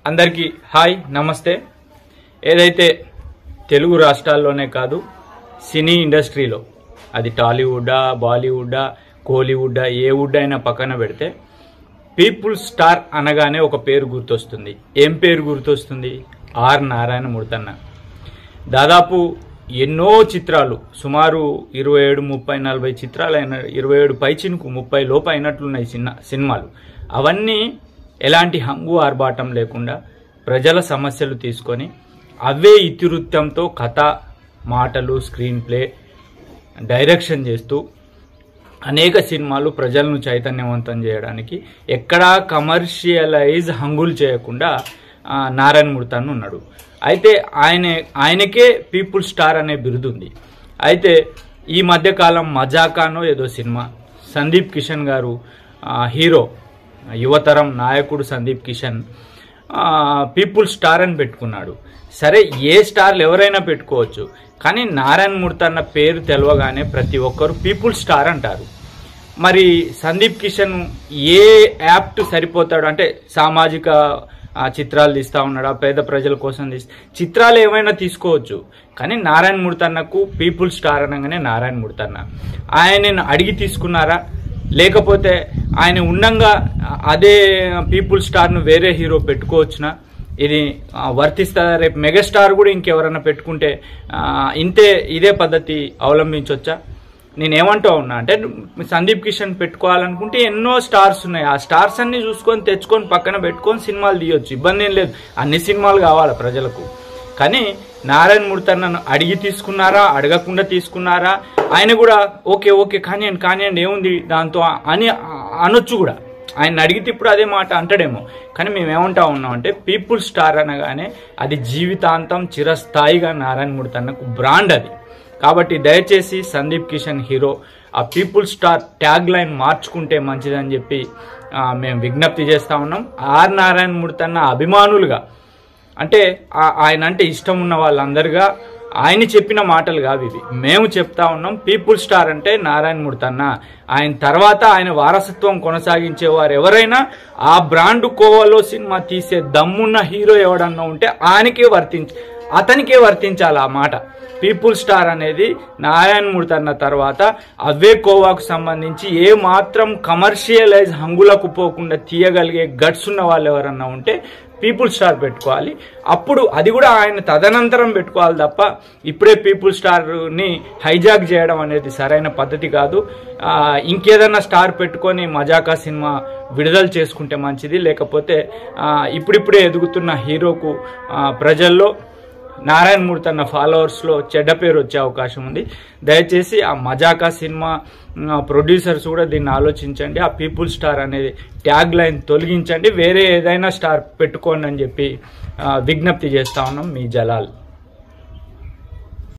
అందరికీ హాయ్ నమస్తే। ఏదైతే తెలుగు రాష్ట్రాల్లోనే కాదు సినీ ఇండస్ట్రీలో అది టాలీవుడ్ బాలీవుడ్ కోలీవుడ్ ఏ వుడ్ అయినా పక్కన పెడితే పీపుల్ స్టార్ అనగానే ఒక పేరు గుర్తొస్తుంది। ఏం పేరు గుర్తొస్తుంది? ఆర్ నారాయణ మూర్తన్న। దాదాపు ఎన్నో చిత్రాలు సుమారు 27, 30, 40 చిత్రాలైన 27 పైచినుకు 30 లోపు అయినట్లున్నాయి సినిమాలు। అవన్నీ ఎలాంటి హంగు ఆర్భాటం లేకుండా ప్రజల సమస్యలు తీసుకొని అవే ఇతివృత్తంతో కథ మాటలు స్క్రీన్ ప్లే డైరెక్షన్ చేస్తూ అనేక సినిమాలు ప్రజలను చైతన్యవంతం చేయడానికి ఎక్కడా కమర్షియలైజ్ హంగులు చేయకుండా నారాయణ మూర్తన్న ఉన్నాడు। అయితే ఆయనకే పీపుల్ స్టార్ అనే బిరుదు ఉంది। అయితే ఈ మధ్యకాలం మజాకానో ఏదో సినిమా సందీప్ కిషన్ గారు హీరో యువతరం నాయకుడు సందీప్ కిషన్ పీపుల్ స్టార్ అని పెట్టుకున్నాడు। సరే ఏ స్టార్లు ఎవరైనా పెట్టుకోవచ్చు, కానీ నారాయణ మూర్తన్న పేరు తెలవగానే ప్రతి ఒక్కరు పీపుల్ స్టార్ అంటారు। మరి సందీప్ కిషన్ ఏ యాప్ట్ సరిపోతాడు అంటే సామాజిక చిత్రాలు తీస్తూ ఉన్నాడా, పేద ప్రజల కోసం చిత్రాలు ఏమైనా తీసుకోవచ్చు, కానీ నారాయణ మూర్తన్నకు పీపుల్ స్టార్ అనగానే నారాయణ మూర్తన్న। ఆయనను అడిగి తీసుకున్నారా, లేకపోతే ఆయన ఉండంగా అదే పీపుల్ స్టార్ను వేరే హీరో పెట్టుకోవచ్చునా? ఇది వర్తిస్తుందా? రేపు మెగాస్టార్ కూడా ఇంకెవరన్నా పెట్టుకుంటే ఇదే పద్ధతి అవలంబించవచ్చా? నేనేమంటా ఉన్నా అంటే సందీప్ కిషన్ పెట్టుకోవాలనుకుంటే ఎన్నో స్టార్స్ ఉన్నాయి, ఆ స్టార్స్ అన్ని చూసుకొని తెచ్చుకొని పక్కన పెట్టుకొని సినిమాలు తీయొచ్చు, ఇబ్బంది ఏం లేదు। అన్ని సినిమాలు కావాలి ప్రజలకు, కానీ నారాయణ మూర్తన్నను అడిగి తీసుకున్నారా, అడగకుండా తీసుకున్నారా? ఆయన కూడా ఓకే కానివ్వండి ఏముంది దాంతో అని అనొచ్చు కూడా। ఆయన అడిగితే ఇప్పుడు అదే మాట అంటాడేమో, కానీ మేమేమంటా ఉన్నాం అంటే పీపుల్ స్టార్ అనగానే అది జీవితాంతం చిరస్థాయిగా నారాయణ మూర్తన్నకు బ్రాండ్ అది। కాబట్టి దయచేసి సందీప్ కిషన్ హీరో ఆ పీపుల్ స్టార్ ట్యాగ్ లైన్ మార్చుకుంటే మంచిదని చెప్పి మేము విజ్ఞప్తి చేస్తూ ఉన్నాం। ఆర్ నారాయణ మూర్తన్న అభిమానులుగా అంటే ఆయన అంటే ఇష్టం ఉన్న వాళ్ళందరిగా ఆయన చెప్పిన మాటలు కావు ఇవి, మేము చెప్తా ఉన్నాం। పీపుల్ స్టార్ అంటే నారాయణ మూర్తన్న, ఆయన తర్వాత ఆయన వారసత్వం కొనసాగించేవారు ఎవరైనా ఆ బ్రాండ్ కోవాలో సినిమా తీసే దమ్మున్న హీరో ఎవడన్నా ఉంటే అతనికే వర్తించాలి ఆ మాట। పీపుల్ స్టార్ అనేది నారాయణ మూర్తన్న తర్వాత అవే కోవాకు సంబంధించి ఏ మాత్రం కమర్షియలైజ్ హంగులకు పోకుండా తీయగలిగే గట్స్ ఉన్న వాళ్ళు ఎవరన్నా ఉంటే పీపుల్ స్టార్ పెట్టుకోవాలి। అప్పుడు అది కూడా ఆయన తదనంతరం పెట్టుకోవాలి తప్ప ఇప్పుడే పీపుల్ స్టార్ని హైజాక్ చేయడం అనేది సరైన పద్ధతి కాదు। ఇంకేదన్నా స్టార్ పెట్టుకొని మజాకా సినిమా విడుదల చేసుకుంటే మంచిది, లేకపోతే ఇప్పుడిప్పుడే ఎదుగుతున్న హీరోకు ప్రజల్లో నారాయణ మూర్తన్న ఫాలోవర్స్లో చెడ్డ పేరు వచ్చే అవకాశం ఉంది। దయచేసి ఆ మజాకా సినిమా ప్రొడ్యూసర్స్ కూడా దీన్ని ఆలోచించండి, ఆ పీపుల్ స్టార్ అనేది ట్యాగ్ లైన్ తొలగించండి, వేరే ఏదైనా స్టార్ పెట్టుకోండి అని చెప్పి విజ్ఞప్తి చేస్తా ఉన్నాం। మీ జలాల్।